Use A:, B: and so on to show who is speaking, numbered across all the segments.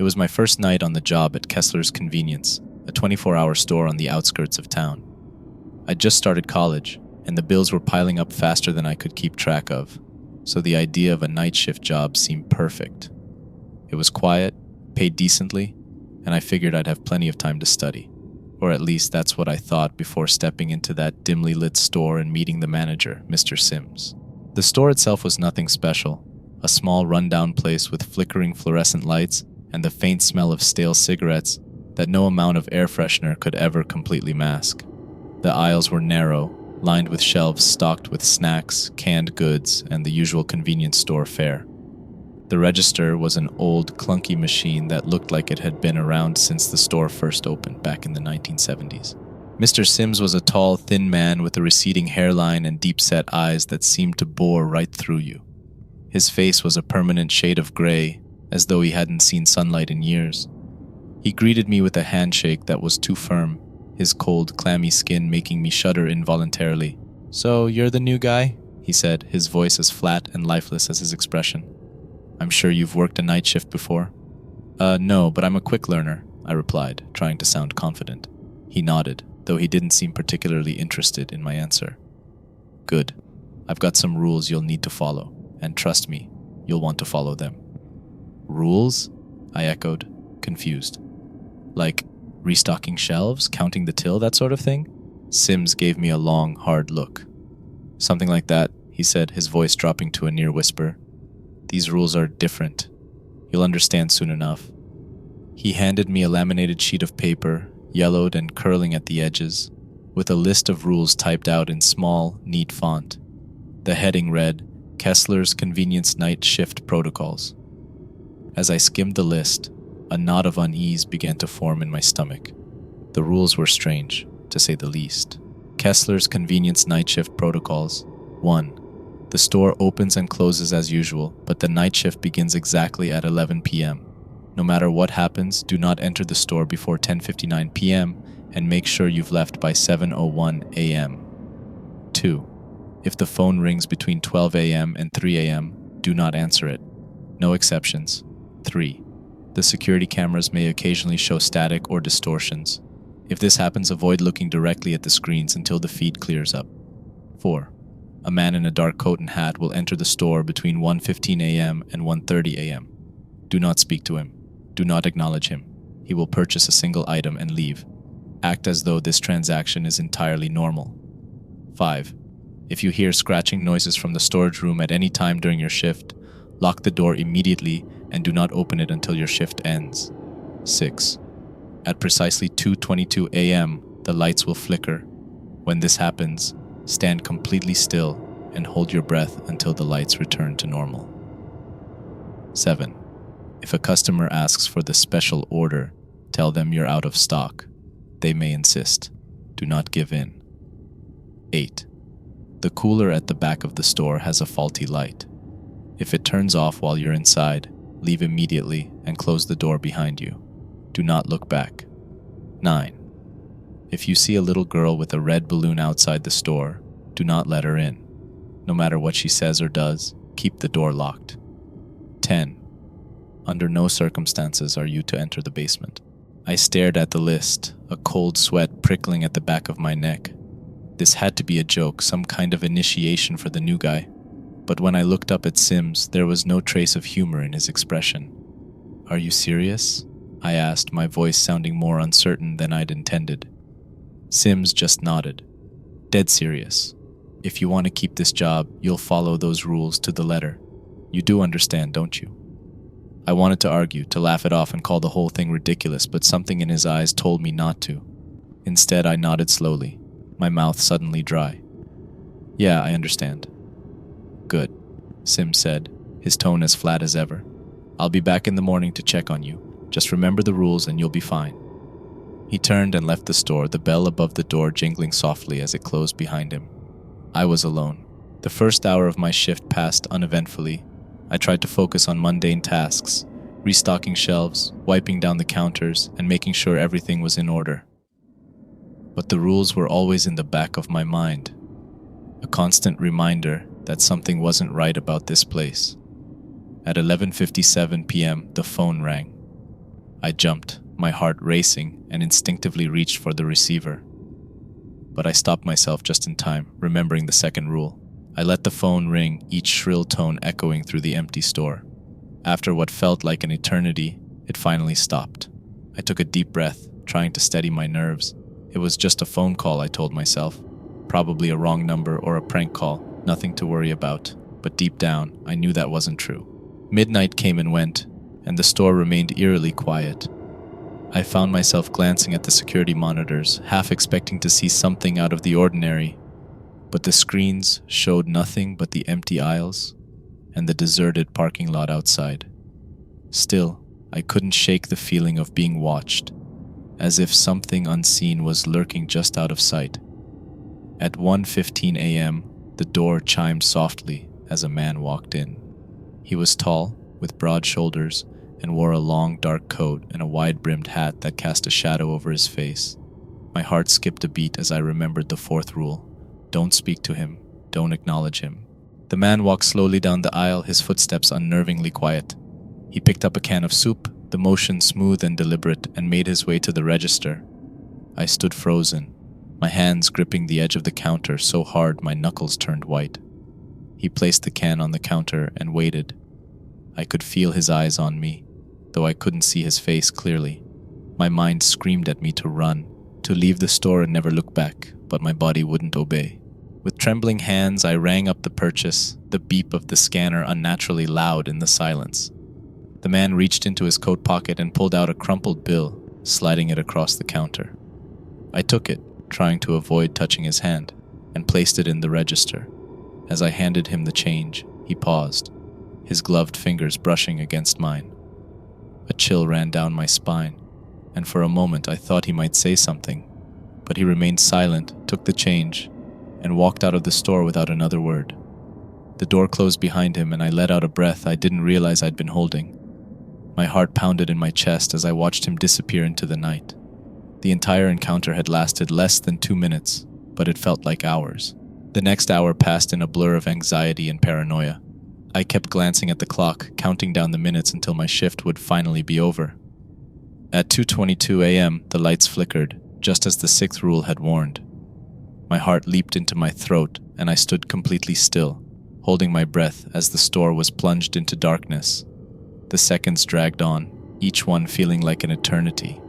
A: It was my first night on the job at Kessler's Convenience, a 24-hour store on the outskirts of town. I'd just started college, and the bills were piling up faster than I could keep track of, so the idea of a night shift job seemed perfect. It was quiet, paid decently, and I figured I'd have plenty of time to study. Or at least that's what I thought before stepping into that dimly lit store and meeting the manager, Mr. Sims. The store itself was nothing special, a small rundown place with flickering fluorescent lights and the faint smell of stale cigarettes that no amount of air freshener could ever completely mask. The aisles were narrow, lined with shelves stocked with snacks, canned goods, and the usual convenience store fare. The register was an old, clunky machine that looked like it had been around since the store first opened back in the 1970s. Mr. Sims was a tall, thin man with a receding hairline and deep-set eyes that seemed to bore right through you. His face was a permanent shade of gray, as though he hadn't seen sunlight in years. He greeted me with a handshake that was too firm, his cold, clammy skin making me shudder involuntarily. "So, you're the new guy?" he said, his voice as flat and lifeless as his expression. "I'm sure you've worked a night shift before." No, but I'm a quick learner," I replied, trying to sound confident. He nodded, though he didn't seem particularly interested in my answer. "Good. I've got some rules you'll need to follow, and trust me, you'll want to follow them." "Rules?" I echoed, confused. "Like restocking shelves, counting the till, that sort of thing?" Sims gave me a long, hard look. "Something like that," he said, his voice dropping to a near whisper. "These rules are different. You'll understand soon enough." He handed me a laminated sheet of paper, yellowed and curling at the edges, with a list of rules typed out in small, neat font. The heading read, "Kessler's Convenience Night Shift Protocols." As I skimmed the list, a knot of unease began to form in my stomach. The rules were strange, to say the least. Kessler's Convenience Night Shift Protocols. 1. The store opens and closes as usual, but the night shift begins exactly at 11 p.m. No matter what happens, do not enter the store before 10:59 p.m. and make sure you've left by 7:01 a.m. 2. If the phone rings between 12 a.m. and 3 a.m., do not answer it. No exceptions. 3. The security cameras may occasionally show static or distortions. If this happens, avoid looking directly at the screens until the feed clears up. 4. A man in a dark coat and hat will enter the store between 1:15 a.m. and 1:30 a.m. Do not speak to him. Do not acknowledge him. He will purchase a single item and leave. Act as though this transaction is entirely normal. 5. If you hear scratching noises from the storage room at any time during your shift, lock the door immediately and do not open it until your shift ends. 6. At precisely 2:22 a.m., the lights will flicker. When this happens, stand completely still and hold your breath until the lights return to normal. 7. If a customer asks for the special order, tell them you're out of stock. They may insist. Do not give in. 8. The cooler at the back of the store has a faulty light. If it turns off while you're inside, leave immediately and close the door behind you. Do not look back. 9. If you see a little girl with a red balloon outside the store, do not let her in. No matter what she says or does, keep the door locked. 10. Under no circumstances are you to enter the basement. I stared at the list, a cold sweat prickling at the back of my neck. This had to be a joke, some kind of initiation for the new guy. But when I looked up at Sims, there was no trace of humor in his expression. "Are you serious?" I asked, my voice sounding more uncertain than I'd intended. Sims just nodded. "Dead serious. If you want to keep this job, you'll follow those rules to the letter. You do understand, don't you?" I wanted to argue, to laugh it off and call the whole thing ridiculous, but something in his eyes told me not to. Instead, I nodded slowly, my mouth suddenly dry. "Yeah, I understand." "Good," Sims said, his tone as flat as ever. "I'll be back in the morning to check on you. Just remember the rules and you'll be fine." He turned and left the store, the bell above the door jingling softly as it closed behind him. I was alone. The first hour of my shift passed uneventfully. I tried to focus on mundane tasks, restocking shelves, wiping down the counters, and making sure everything was in order. But the rules were always in the back of my mind, a constant reminder that something wasn't right about this place. At 11:57 p.m., the phone rang. I jumped, my heart racing, and instinctively reached for the receiver. But I stopped myself just in time, remembering the second rule. I let the phone ring, each shrill tone echoing through the empty store. After what felt like an eternity, it finally stopped. I took a deep breath, trying to steady my nerves. It was just a phone call, I told myself. Probably a wrong number or a prank call, nothing to worry about. But deep down, I knew that wasn't true. Midnight came and went, and the store remained eerily quiet. I found myself glancing at the security monitors, half expecting to see something out of the ordinary, but the screens showed nothing but the empty aisles and the deserted parking lot outside. Still, I couldn't shake the feeling of being watched, as if something unseen was lurking just out of sight. At 1:15 a.m., the door chimed softly as a man walked in. He was tall, with broad shoulders, and wore a long dark coat and a wide-brimmed hat that cast a shadow over his face. My heart skipped a beat as I remembered the fourth rule: don't speak to him, don't acknowledge him. The man walked slowly down the aisle, his footsteps unnervingly quiet. He picked up a can of soup, the motion smooth and deliberate, and made his way to the register. I stood frozen, my hands gripping the edge of the counter so hard my knuckles turned white. He placed the can on the counter and waited. I could feel his eyes on me, though I couldn't see his face clearly. My mind screamed at me to run, to leave the store and never look back, but my body wouldn't obey. With trembling hands, I rang up the purchase, the beep of the scanner unnaturally loud in the silence. The man reached into his coat pocket and pulled out a crumpled bill, sliding it across the counter. I took it, trying to avoid touching his hand, and placed it in the register. As I handed him the change, he paused, his gloved fingers brushing against mine. A chill ran down my spine, and for a moment I thought he might say something, but he remained silent, took the change, and walked out of the store without another word. The door closed behind him, and I let out a breath I didn't realize I'd been holding. My heart pounded in my chest as I watched him disappear into the night. The entire encounter had lasted less than 2 minutes, but it felt like hours. The next hour passed in a blur of anxiety and paranoia. I kept glancing at the clock, counting down the minutes until my shift would finally be over. At 2:22 a.m., the lights flickered, just as the sixth rule had warned. My heart leaped into my throat, and I stood completely still, holding my breath as the store was plunged into darkness. The seconds dragged on, each one feeling like an eternity.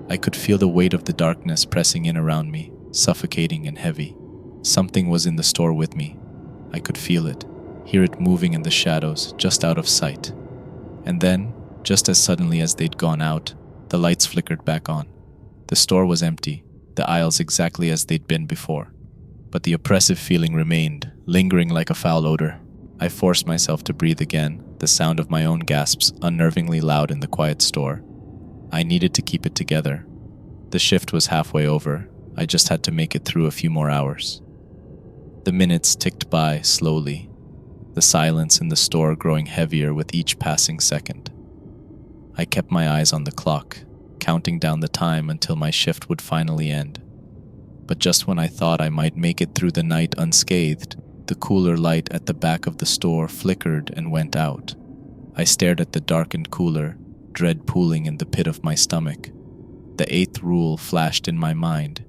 A: I could feel the weight of the darkness pressing in around me, suffocating and heavy. Something was in the store with me. I could feel it, hear it moving in the shadows, just out of sight. And then, just as suddenly as they'd gone out, the lights flickered back on. The store was empty, the aisles exactly as they'd been before. But the oppressive feeling remained, lingering like a foul odor. I forced myself to breathe again, the sound of my own gasps unnervingly loud in the quiet store. I needed to keep it together. The shift was halfway over. I just had to make it through a few more hours. The minutes ticked by slowly, the silence in the store growing heavier with each passing second. I kept my eyes on the clock, counting down the time until my shift would finally end. But just when I thought I might make it through the night unscathed, the cooler light at the back of the store flickered and went out. I stared at the darkened cooler, dread pooling in the pit of my stomach. The eighth rule flashed in my mind.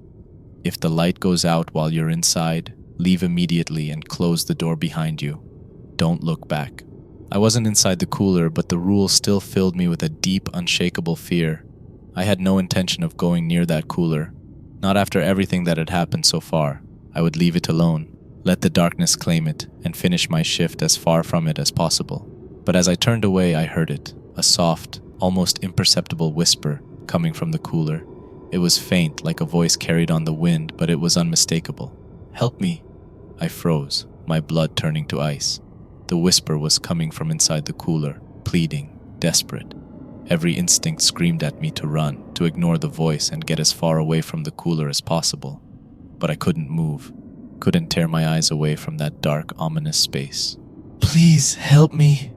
A: If the light goes out while you're inside, leave immediately and close the door behind you. Don't look back. I wasn't inside the cooler, but the rule still filled me with a deep, unshakable fear. I had no intention of going near that cooler. Not after everything that had happened so far. I would leave it alone, let the darkness claim it, and finish my shift as far from it as possible. But as I turned away, I heard it, a soft, almost imperceptible whisper coming from the cooler. It was faint, like a voice carried on the wind, but it was unmistakable. "Help me." I froze, my blood turning to ice. The whisper was coming from inside the cooler, pleading, desperate. Every instinct screamed at me to run, to ignore the voice and get as far away from the cooler as possible. But I couldn't move, couldn't tear my eyes away from that dark, ominous space. "Please, help me."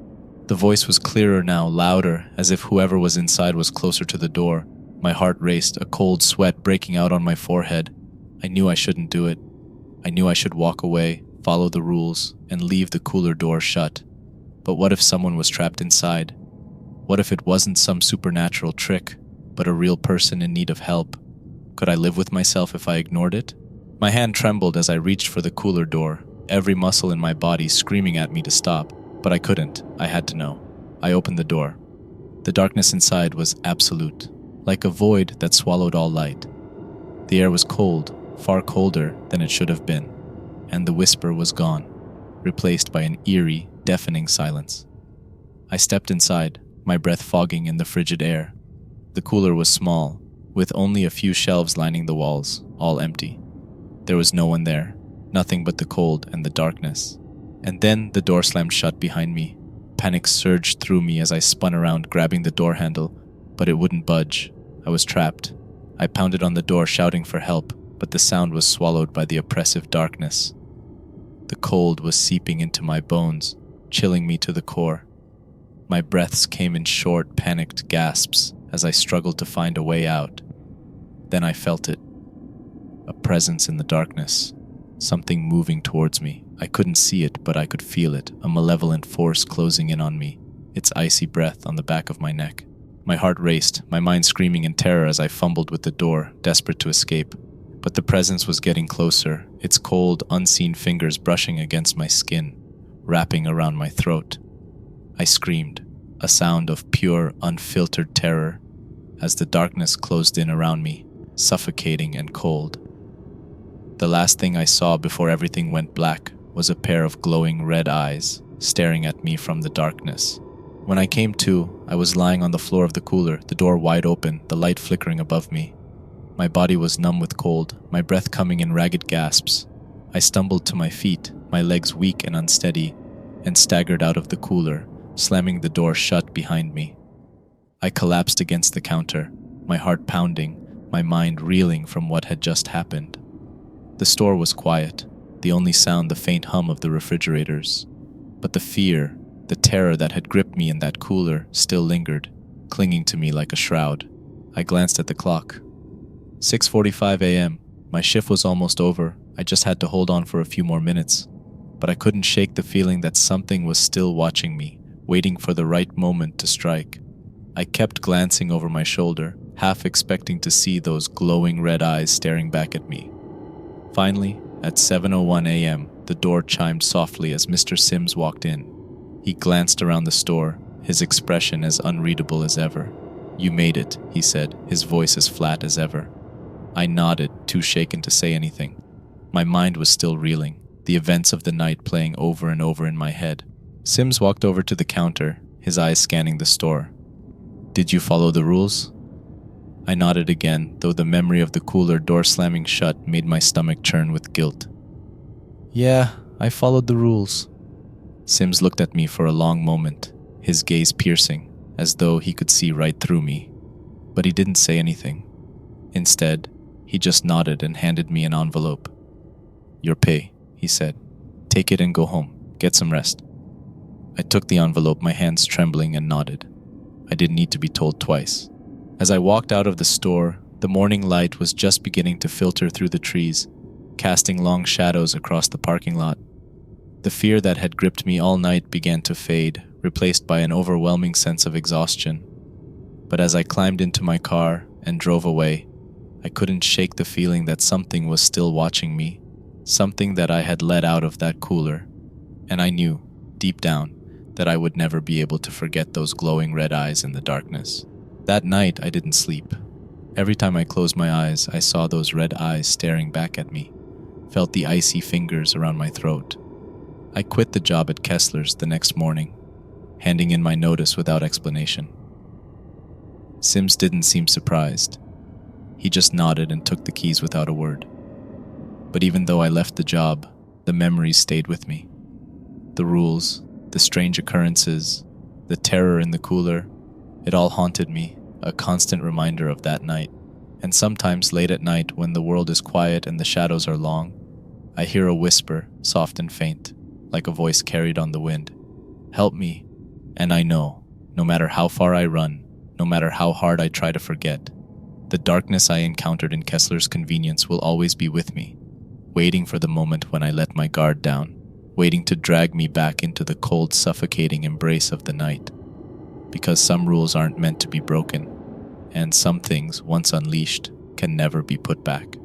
A: The voice was clearer now, louder, as if whoever was inside was closer to the door. My heart raced, a cold sweat breaking out on my forehead. I knew I shouldn't do it. I knew I should walk away, follow the rules, and leave the cooler door shut. But what if someone was trapped inside? What if it wasn't some supernatural trick, but a real person in need of help? Could I live with myself if I ignored it? My hand trembled as I reached for the cooler door, every muscle in my body screaming at me to stop, but I couldn't. I had to know. I opened the door. The darkness inside was absolute, like a void that swallowed all light. The air was cold, far colder than it should have been, and the whisper was gone, replaced by an eerie, deafening silence. I stepped inside, my breath fogging in the frigid air. The cooler was small, with only a few shelves lining the walls, all empty. There was no one there, nothing but the cold and the darkness. And then the door slammed shut behind me. Panic surged through me as I spun around, grabbing the door handle, but it wouldn't budge. I was trapped. I pounded on the door, shouting for help, but the sound was swallowed by the oppressive darkness. The cold was seeping into my bones, chilling me to the core. My breaths came in short, panicked gasps as I struggled to find a way out. Then I felt it. A presence in the darkness. Something moving towards me. I couldn't see it, but I could feel it, a malevolent force closing in on me, its icy breath on the back of my neck. My heart raced, my mind screaming in terror as I fumbled with the door, desperate to escape. But the presence was getting closer, its cold, unseen fingers brushing against my skin, wrapping around my throat. I screamed, a sound of pure, unfiltered terror, as the darkness closed in around me, suffocating and cold. The last thing I saw before everything went black was a pair of glowing red eyes staring at me from the darkness. When I came to, I was lying on the floor of the cooler, the door wide open, the light flickering above me. My body was numb with cold, my breath coming in ragged gasps. I stumbled to my feet, my legs weak and unsteady, and staggered out of the cooler, slamming the door shut behind me. I collapsed against the counter, my heart pounding, my mind reeling from what had just happened. The store was quiet, the only sound the faint hum of the refrigerators. But the fear, the terror that had gripped me in that cooler still lingered, clinging to me like a shroud. I glanced at the clock. 6:45 a.m. My shift was almost over. I just had to hold on for a few more minutes. But I couldn't shake the feeling that something was still watching me, waiting for the right moment to strike. I kept glancing over my shoulder, half expecting to see those glowing red eyes staring back at me. Finally, at 7:01 a.m., the door chimed softly as Mr. Sims walked in. He glanced around the store, his expression as unreadable as ever. "You made it," he said, his voice as flat as ever. I nodded, too shaken to say anything. My mind was still reeling, the events of the night playing over and over in my head. Sims walked over to the counter, his eyes scanning the store. "Did you follow the rules?" I nodded again, though the memory of the cooler door slamming shut made my stomach churn with guilt. "Yeah, I followed the rules." Sims looked at me for a long moment, his gaze piercing, as though he could see right through me. But he didn't say anything. Instead, he just nodded and handed me an envelope. "Your pay," he said. "Take it and go home. Get some rest." I took the envelope, my hands trembling, and nodded. I didn't need to be told twice. As I walked out of the store, the morning light was just beginning to filter through the trees, casting long shadows across the parking lot. The fear that had gripped me all night began to fade, replaced by an overwhelming sense of exhaustion. But as I climbed into my car and drove away, I couldn't shake the feeling that something was still watching me, something that I had let out of that cooler. And I knew, deep down, that I would never be able to forget those glowing red eyes in the darkness. That night, I didn't sleep. Every time I closed my eyes, I saw those red eyes staring back at me, felt the icy fingers around my throat. I quit the job at Kessler's the next morning, handing in my notice without explanation. Sims didn't seem surprised. He just nodded and took the keys without a word. But even though I left the job, the memories stayed with me. The rules, the strange occurrences, the terror in the cooler, it all haunted me, a constant reminder of that night. And sometimes late at night, when the world is quiet and the shadows are long, I hear a whisper, soft and faint, like a voice carried on the wind. "Help me." And I know, no matter how far I run, no matter how hard I try to forget, the darkness I encountered in Kessler's Convenience will always be with me, waiting for the moment when I let my guard down, waiting to drag me back into the cold, suffocating embrace of the night. because some rules aren't meant to be broken, and some things, once unleashed, can never be put back.